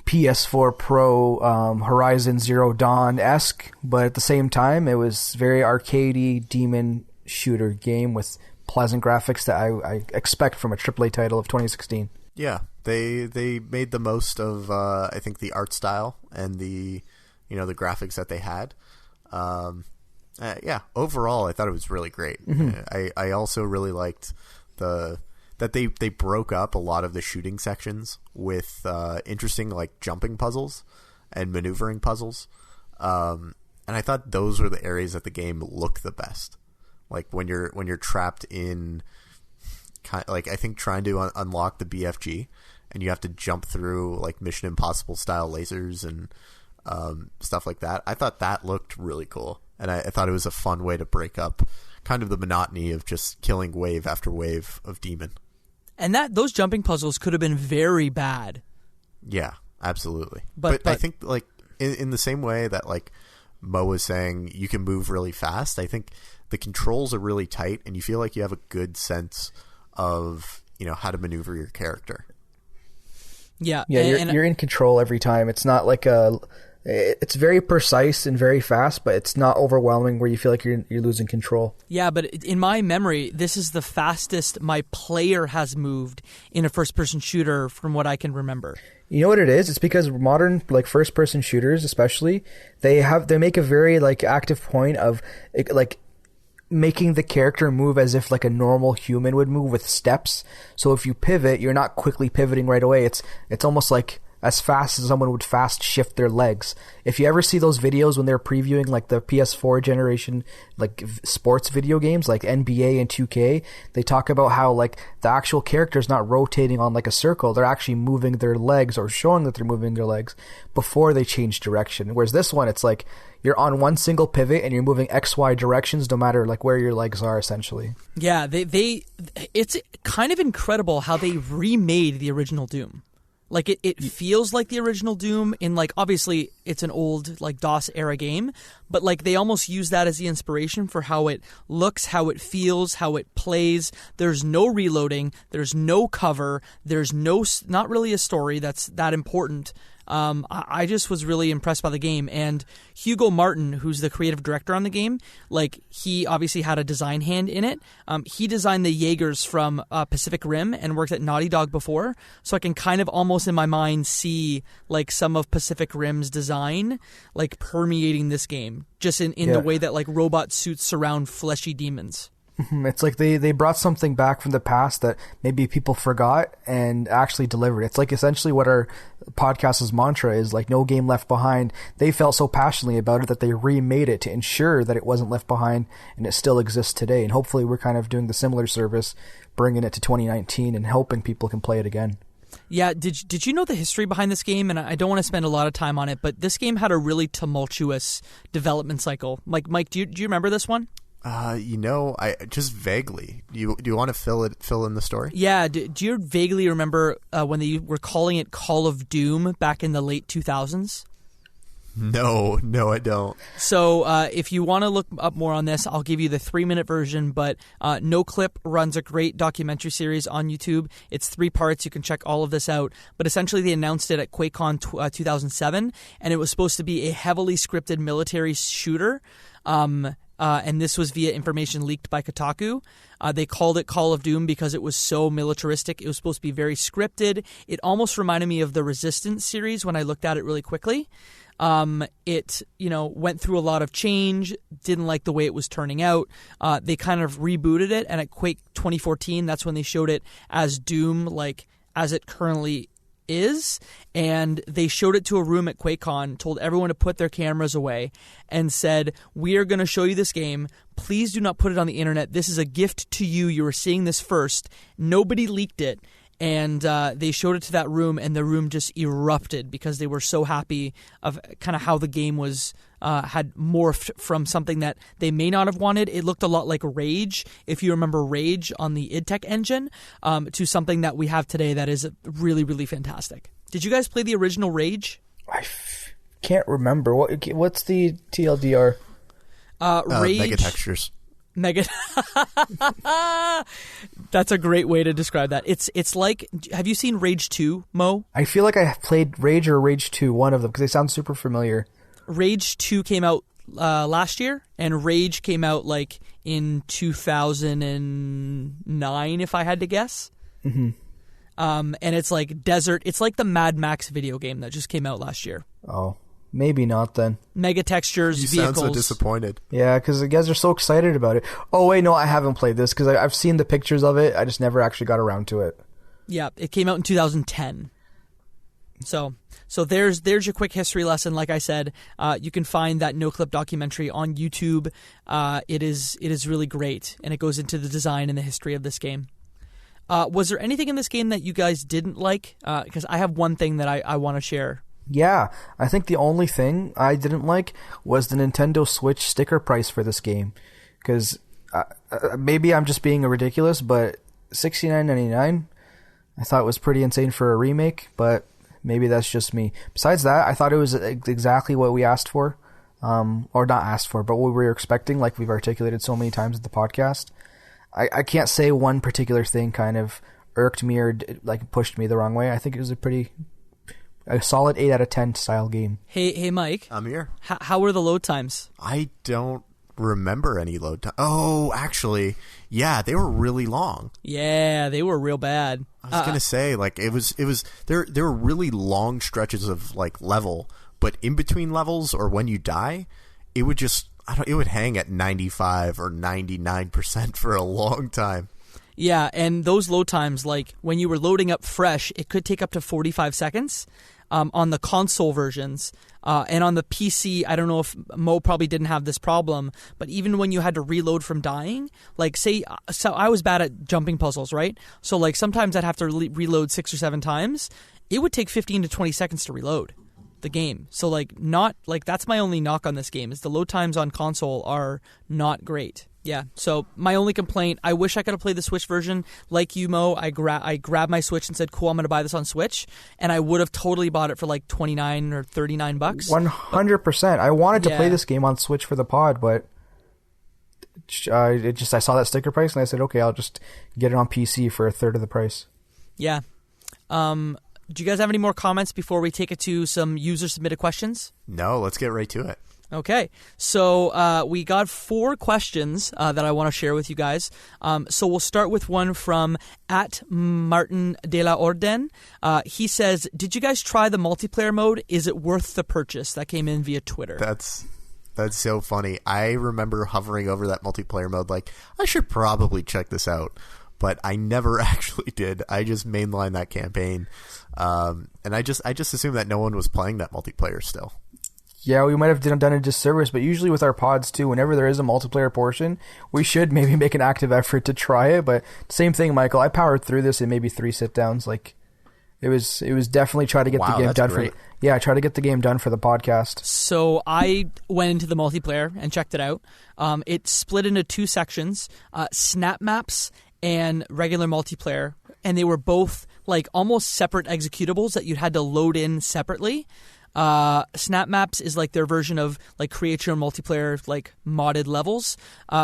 Speaker 3: PS4 Pro Horizon Zero Dawn-esque, but at the same time, it was very arcadey demon shooter game with pleasant graphics that I expect from a AAA title of 2016.
Speaker 2: Yeah, they made the most of I think the art style and the graphics that they had. Yeah, overall I thought it was really great. I also really liked that they broke up a lot of the shooting sections with interesting like jumping puzzles and maneuvering puzzles. And I thought those were the areas that the game looked the best. Like when you're trapped in like I think trying to unlock the BFG, and you have to jump through like Mission Impossible style lasers and stuff like that. I thought that looked really cool, and I thought it was a fun way to break up kind of the monotony of just killing wave after wave of demon.
Speaker 1: And those jumping puzzles could have been very bad.
Speaker 2: Yeah, absolutely. But I think like in the same way that like Mo was saying, you can move really fast. I think the controls are really tight, and you feel like you have a good sense of how to maneuver your character.
Speaker 3: Yeah, you're in control every time. It's not like it's very precise and very fast, but it's not overwhelming where you feel like you're losing control.
Speaker 1: Yeah, but in my memory, this is the fastest my player has moved in a first-person shooter from what I can remember.
Speaker 3: You know what it is? It's because modern like first-person shooters, especially, they make a very like active point of like making the character move as if like a normal human would move with steps. So if you pivot, you're not quickly pivoting right away. It's almost like as fast as someone would fast shift their legs. If you ever see those videos when they're previewing like the PS4 generation like sports video games like NBA and 2K, they talk about how like the actual character is not rotating on like a circle. They're actually moving their legs or showing that they're moving their legs before they change direction. Whereas this one, it's like you're on one single pivot and you're moving XY directions no matter like where your legs are essentially.
Speaker 1: Yeah, it's kind of incredible how they remade the original Doom. Like it feels like the original Doom in like obviously it's an old like DOS era game, but like they almost use that as the inspiration for how it looks, how it feels, how it plays. There's no reloading, there's no cover, there's not really a story that's that important. I just was really impressed by the game, and Hugo Martin, who's the creative director on the game, like he obviously had a design hand in it. He designed the Jaegers from Pacific Rim and worked at Naughty Dog before, so I can kind of almost in my mind see like some of Pacific Rim's design like permeating this game, just in the way that like robot suits surround fleshy demons.
Speaker 3: It's like they brought something back from the past that maybe people forgot and actually delivered. It's like essentially what our podcast's mantra is, like no game left behind. They felt so passionately about it that they remade it to ensure that it wasn't left behind and it still exists today. And hopefully we're kind of doing the similar service, bringing it to 2019 and hoping people can play it again.
Speaker 1: Yeah, did you know the history behind this game? And I don't want to spend a lot of time on it, but this game had a really tumultuous development cycle. Like, Mike, do you remember this one?
Speaker 2: I just vaguely. Do you want to fill in the story?
Speaker 1: Yeah. Do you vaguely remember when they were calling it Call of Doom back in the late 2000s?
Speaker 2: No, I don't.
Speaker 1: So if you want to look up more on this, I'll give you the 3-minute version, but Noclip runs a great documentary series on YouTube. It's 3 parts. You can check all of this out. But essentially they announced it at QuakeCon 2007, and it was supposed to be a heavily scripted military shooter. And this was via information leaked by Kotaku. They called it Call of Doom because it was so militaristic. It was supposed to be very scripted. It almost reminded me of the Resistance series when I looked at it really quickly. It went through a lot of change, didn't like the way it was turning out. They kind of rebooted it, and at Quake 2014, that's when they showed it as Doom, like as it currently is, and they showed it to a room at QuakeCon, told everyone to put their cameras away, and said, "We are going to show you this game. Please do not put it on the internet. This is a gift to you. You are seeing this first." Nobody leaked it, and they showed it to that room, and the room just erupted because they were so happy of kind of how the game was had morphed from something that they may not have wanted. It looked a lot like Rage, if you remember Rage on the idTech engine, to something that we have today that is really, really fantastic. Did you guys play the original Rage?
Speaker 3: Can't remember. What's the TLDR?
Speaker 1: Rage.
Speaker 2: Mega textures.
Speaker 1: That's a great way to describe that. It's like, have you seen Rage 2, Mo?
Speaker 3: I feel like I have played Rage or Rage 2, one of them, because they sound super familiar.
Speaker 1: Rage 2 came out last year, and Rage came out like in 2009, if I had to guess.
Speaker 3: Mm-hmm.
Speaker 1: And it's like desert. It's like the Mad Max video game that just came out last year.
Speaker 3: Oh, maybe not then.
Speaker 1: Mega textures,
Speaker 2: You
Speaker 1: vehicles.
Speaker 2: sound so disappointed.
Speaker 3: Yeah, because the guys are so excited about it. Oh, wait, no, I haven't played this because I've seen the pictures of it. I just never actually got around to it.
Speaker 1: Yeah, it came out in 2010. So there's your quick history lesson. Like I said, you can find that Noclip documentary on YouTube. It is really great, and it goes into the design and the history of this game. Was there anything in this game that you guys didn't like? Because I have one thing that I want to share.
Speaker 3: Yeah, I think the only thing I didn't like was the Nintendo Switch sticker price for this game. Because maybe I'm just being ridiculous, but $69.99 I thought was pretty insane for a remake, but maybe that's just me. Besides that, I thought it was exactly what we asked for. Or not asked for, but what we were expecting, like we've articulated so many times at the podcast. I can't say one particular thing kind of irked me or like pushed me the wrong way. I think it was a solid 8 out of 10 style game.
Speaker 1: Hey, Mike.
Speaker 2: I'm here.
Speaker 1: How were the load times?
Speaker 2: I don't remember any load time. Oh, actually, yeah, they were really long.
Speaker 1: Yeah, they were real bad.
Speaker 2: I was gonna say, like, it was there were really long stretches of like level, but in between levels or when you die, it would just it would hang at 95 or 99% for a long time.
Speaker 1: Yeah, and those load times, like when you were loading up fresh, it could take up to 45 seconds on the console versions. And on the PC, I don't know if Mo probably didn't have this problem, but even when you had to reload from dying, like so I was bad at jumping puzzles, right? So like sometimes I'd have to reload 6 or 7 times. It would take 15 to 20 seconds to reload the game. So that's my only knock on this game is the load times on console are not great. Yeah, so my only complaint, I wish I could have played the Switch version. Like you, Mo, I grabbed my Switch and said, cool, I'm going to buy this on Switch. And I would have totally bought it for like $29 or $39.
Speaker 3: 100%. I wanted to play this game on Switch for the pod, but I saw that sticker price and I said, okay, I'll just get it on PC for a third of the price.
Speaker 1: Yeah. Do you guys have any more comments before we take it to some user-submitted questions?
Speaker 2: No, let's get right to it.
Speaker 1: Okay, so we got 4 questions that I want to share with you guys. So we'll start with one from @Martin de la Orden. He says, did you guys try the multiplayer mode? Is it worth the purchase? That came in via Twitter.
Speaker 2: That's That's so funny. I remember hovering over that multiplayer mode like, I should probably check this out. But I never actually did. I just mainlined that campaign. And I just assumed that no one was playing that multiplayer still.
Speaker 3: Yeah, we might have done a disservice, but usually with our pods too, whenever there is a multiplayer portion, we should maybe make an active effort to try it. But same thing, Michael. I powered through this in maybe 3 sit-downs. Like, it was definitely try to get the game done
Speaker 2: great.
Speaker 3: try to get the game done for the podcast.
Speaker 1: So I went into the multiplayer and checked it out. It split into 2 sections, snap maps and regular multiplayer, and they were both like almost separate executables that you had to load in separately. Snap maps is like their version of like create your own multiplayer, like modded levels,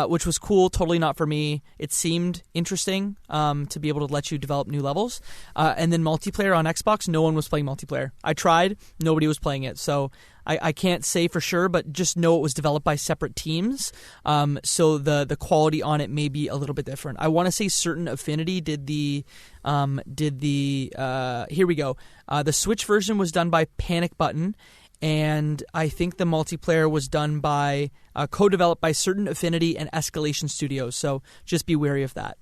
Speaker 1: which was cool. Totally not for me. It seemed interesting to be able to let you develop new levels. And then multiplayer on Xbox, no one was playing multiplayer. I tried, nobody was playing it. So I can't say for sure, but just know it was developed by separate teams. So the quality on it may be a little bit different. I want to say Certain Affinity did the here we go. The Switch version was done by Panic Button, and I think the multiplayer was done by co-developed by Certain Affinity and Escalation Studios. So just be wary of that.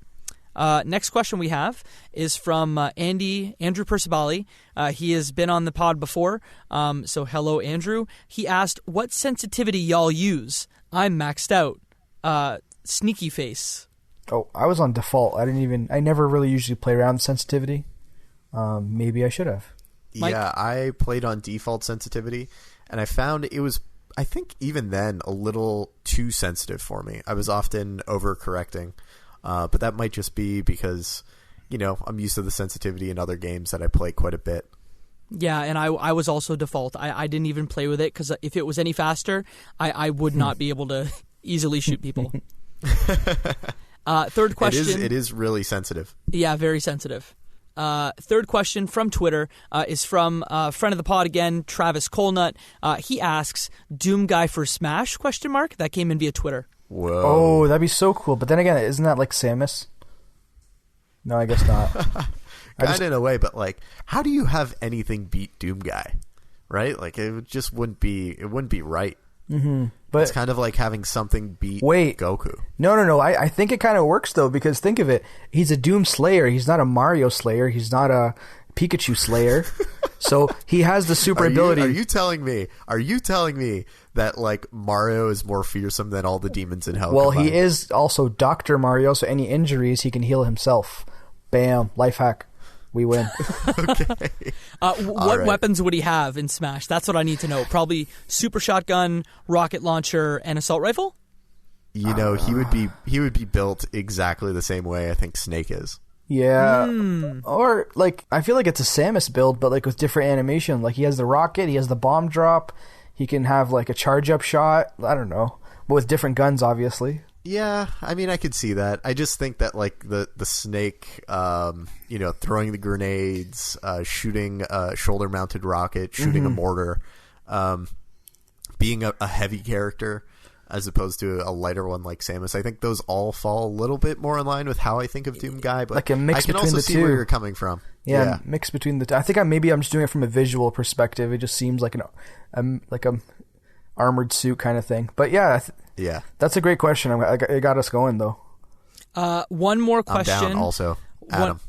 Speaker 1: Next question we have is from Andrew Percivali. He has been on the pod before, so hello, Andrew. He asked, what sensitivity y'all use? I'm maxed out. Sneaky face.
Speaker 3: Oh, I was on default. I never really usually play around with sensitivity. Maybe I should have.
Speaker 1: Mike?
Speaker 2: Yeah, I played on default sensitivity, and I found it was, I think even then, a little too sensitive for me. I was often overcorrecting. But that might just be because, I'm used to the sensitivity in other games that I play quite a bit.
Speaker 1: Yeah, and I was also default. I didn't even play with it because if it was any faster, I would not be able to easily shoot people. Third question.
Speaker 2: It is really sensitive.
Speaker 1: Yeah, very sensitive. Third question from Twitter is from friend of the pod again, Travis Colnut. He asks, Doom guy for Smash? ? That came in via Twitter.
Speaker 2: Whoa.
Speaker 3: Oh, that'd be so cool. But then again, isn't that like Samus? No, I guess not.
Speaker 2: Kind of in a way, but like, how do you have anything beat Doom guy? Right? Like, it just wouldn't be right.
Speaker 3: Mm-hmm. But
Speaker 2: it's kind of like having something beat Goku.
Speaker 3: No. I think it kind of works though, because think of it. He's a Doom Slayer. He's not a Mario Slayer. He's not a Pikachu Slayer. So he has the super ability.
Speaker 2: Are you telling me that like Mario is more fearsome than all the demons in hell?
Speaker 3: Well,
Speaker 2: combined?
Speaker 3: he is also Dr. Mario, so any injuries he can heal himself. Bam, life hack. We win.
Speaker 2: Okay.
Speaker 3: What
Speaker 1: weapons would he have in Smash? That's what I need to know. Probably super shotgun, rocket launcher, and assault rifle?
Speaker 2: He would be built exactly the same way I think Snake is.
Speaker 3: Yeah. Or like I feel like it's a Samus build, but like with different animation. Like he has the rocket, he has the bomb drop, he can have like a charge up shot. I don't know. But with different guns obviously.
Speaker 2: Yeah, I mean, I could see that. I just think that, like, the Snake, throwing the grenades, shooting a shoulder-mounted rocket, shooting a mortar, being a heavy character as opposed to a lighter one like Samus, I think those all fall a little bit more in line with how I think of Doom Guy, but
Speaker 3: like a mix
Speaker 2: I can
Speaker 3: between
Speaker 2: also
Speaker 3: the
Speaker 2: see
Speaker 3: two.
Speaker 2: where you're coming from.
Speaker 3: Yeah, mix between the two. I think I'm just doing it from a visual perspective. It just seems like a armored suit kind of thing. But yeah,
Speaker 2: yeah,
Speaker 3: that's a great question. It got us going though.
Speaker 1: One more question.
Speaker 2: I'm down also, Adam.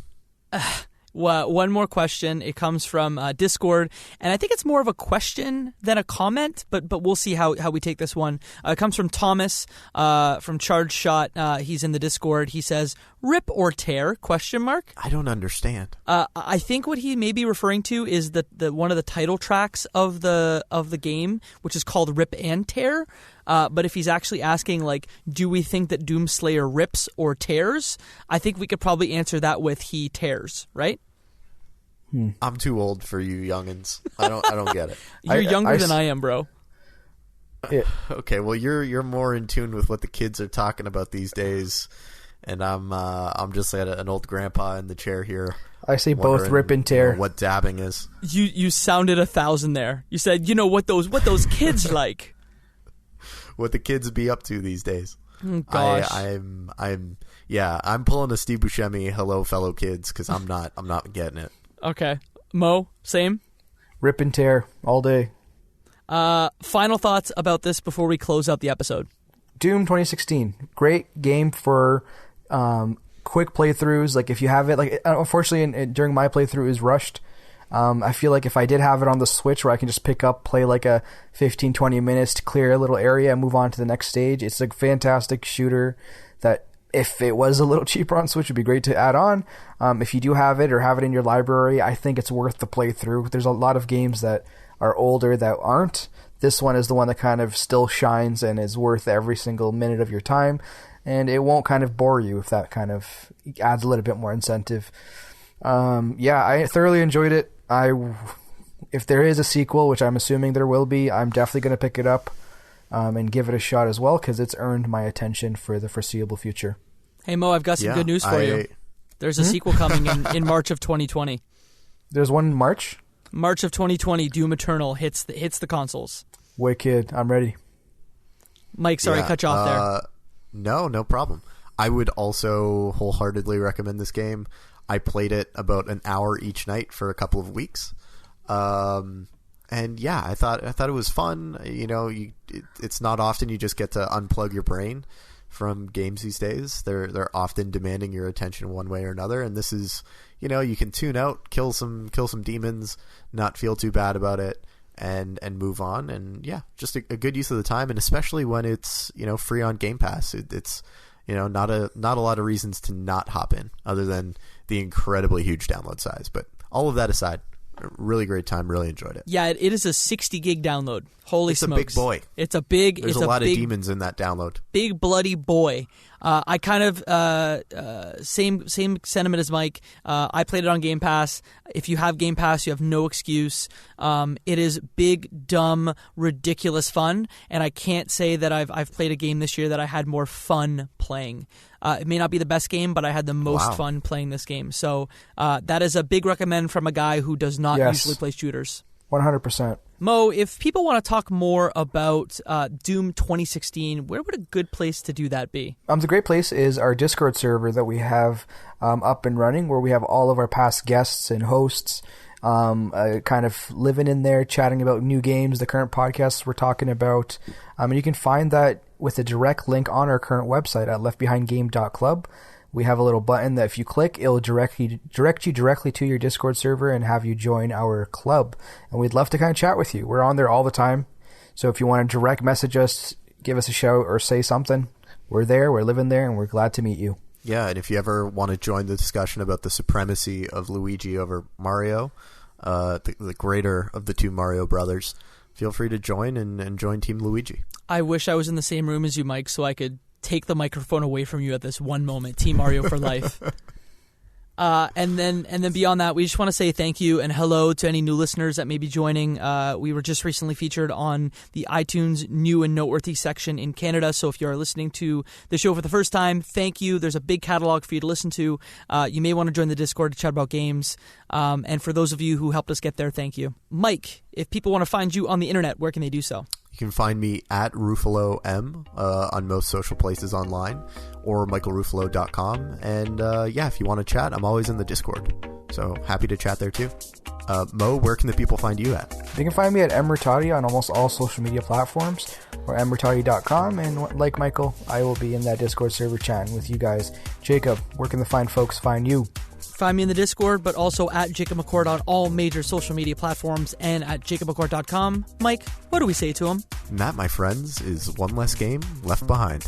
Speaker 1: One more question. It comes from Discord, and I think it's more of a question than a comment, but we'll see how we take this one. It comes from Thomas from Charge Shot. He's in the Discord. He says, "Rip or tear?" ?
Speaker 2: I don't understand.
Speaker 1: I think what he may be referring to is the one of the title tracks of the game, which is called Rip and Tear. But if he's actually asking, like, do we think that Doomslayer rips or tears? I think we could probably answer that with he tears, right?
Speaker 2: I'm too old for you youngins. I don't get it.
Speaker 1: You're younger than I am, bro.
Speaker 3: Yeah.
Speaker 2: Okay, well you're more in tune with what the kids are talking about these days, and I'm just like an old grandpa in the chair here.
Speaker 3: I say both rip and tear.
Speaker 2: What dabbing is?
Speaker 1: You sounded 1,000 there. You said what those kids like.
Speaker 2: What the kids be up to these days.
Speaker 1: Gosh.
Speaker 2: I'm pulling a Steve Buscemi, hello fellow kids, because I'm not getting it.
Speaker 1: Okay. Mo, same?
Speaker 3: Rip and tear all day.
Speaker 1: Final thoughts about this before we close out the episode.
Speaker 3: Doom 2016, great game for quick playthroughs. Like if you have it, like unfortunately during my playthrough it was rushed. I feel like if I did have it on the Switch where I can just pick up, play like a 15-20 minutes to clear a little area and move on to the next stage, it's a fantastic shooter that if it was a little cheaper on Switch, it would be great to add on. If you do have it or have it in your library, I think it's worth the playthrough. There's a lot of games that are older that aren't. This one is the one that kind of still shines and is worth every single minute of your time, and it won't kind of bore you if that kind of adds a little bit more incentive. I thoroughly enjoyed it. If there is a sequel, which I'm assuming there will be, I'm definitely going to pick it up and give it a shot as well, because it's earned my attention for the foreseeable future.
Speaker 1: Hey Mo, I've got some good news for you. There's a sequel coming in March of 2020.
Speaker 3: There's one in March?
Speaker 1: March of 2020, Doom Eternal hits the consoles.
Speaker 3: Wicked. I'm ready.
Speaker 1: Mike, sorry, cut you off there.
Speaker 2: No problem. I would also wholeheartedly recommend this game. I played it about an hour each night for a couple of weeks. And yeah, I thought it was fun. You know, it's not often you just get to unplug your brain from games these days. They're often demanding your attention one way or another, and this is, you know, you can tune out, kill some demons, not feel too bad about it, and move on. And yeah, just a good use of the time, and especially when it's, you know, free on Game Pass. It's you know, not a lot of reasons to not hop in other than the incredibly huge download size. But all of that aside, a really great time. Really enjoyed it.
Speaker 1: Yeah, it is a 60 gig download. Holy smokes.
Speaker 2: It's a big boy.
Speaker 1: It's a big...
Speaker 2: There's a lot of demons in that download.
Speaker 1: Big bloody boy. I kind of... same sentiment as Mike. I played it on Game Pass. If you have Game Pass, you have no excuse. It is big, dumb, ridiculous fun. And I can't say that I've played a game this year that I had more fun playing. It may not be the best game, but I had the most fun playing this game. So that is a big recommend from a guy who does not usually play shooters.
Speaker 3: 100%.
Speaker 1: Mo, if people want to talk more about Doom 2016, where would a good place to do that be?
Speaker 3: The great place is our Discord server that we have up and running, where we have all of our past guests and hosts kind of living in there, chatting about new games, the current podcasts we're talking about. And you can find that with a direct link on our current website at leftbehindgame.club. We have a little button that if you click, it'll direct you directly to your Discord server and have you join our club. And we'd love to kind of chat with you. We're on there all the time. So if you want to direct message us, give us a shout or say something, we're there, we're living there, and we're glad to meet you.
Speaker 2: Yeah, and if you ever want to join the discussion about the supremacy of Luigi over Mario, the greater of the two Mario brothers, feel free to join and join Team Luigi.
Speaker 1: I wish I was in the same room as you, Mike, so I could take the microphone away from you at this one moment. Team Mario for life. And then beyond that, we just want to say thank you and hello to any new listeners that may be joining. We were just recently featured on the iTunes new and noteworthy section in Canada. So if you are listening to the show for the first time, thank you. There's a big catalog for you to listen to. You may want to join the Discord to chat about games. And for those of you who helped us get there, thank you. Mike, if people want to find you on the internet, where can they do so?
Speaker 2: You can find me at Ruffolo M on most social places online, or michaelruffolo.com. And yeah, if you want to chat, I'm always in the Discord. So happy to chat there too. Mo, where can the people find you at?
Speaker 3: They can find me at Murtadi on almost all social media platforms, or murtadi.com. And like Michael, I will be in that Discord server chatting with you guys. Jacob, where can the fine folks find you?
Speaker 1: Find me in the Discord, but also at Jacob McCourt on all major social media platforms and at jacobmccourt.com. Mike, what do we say to him?
Speaker 2: And that, my friends, is one less game left behind.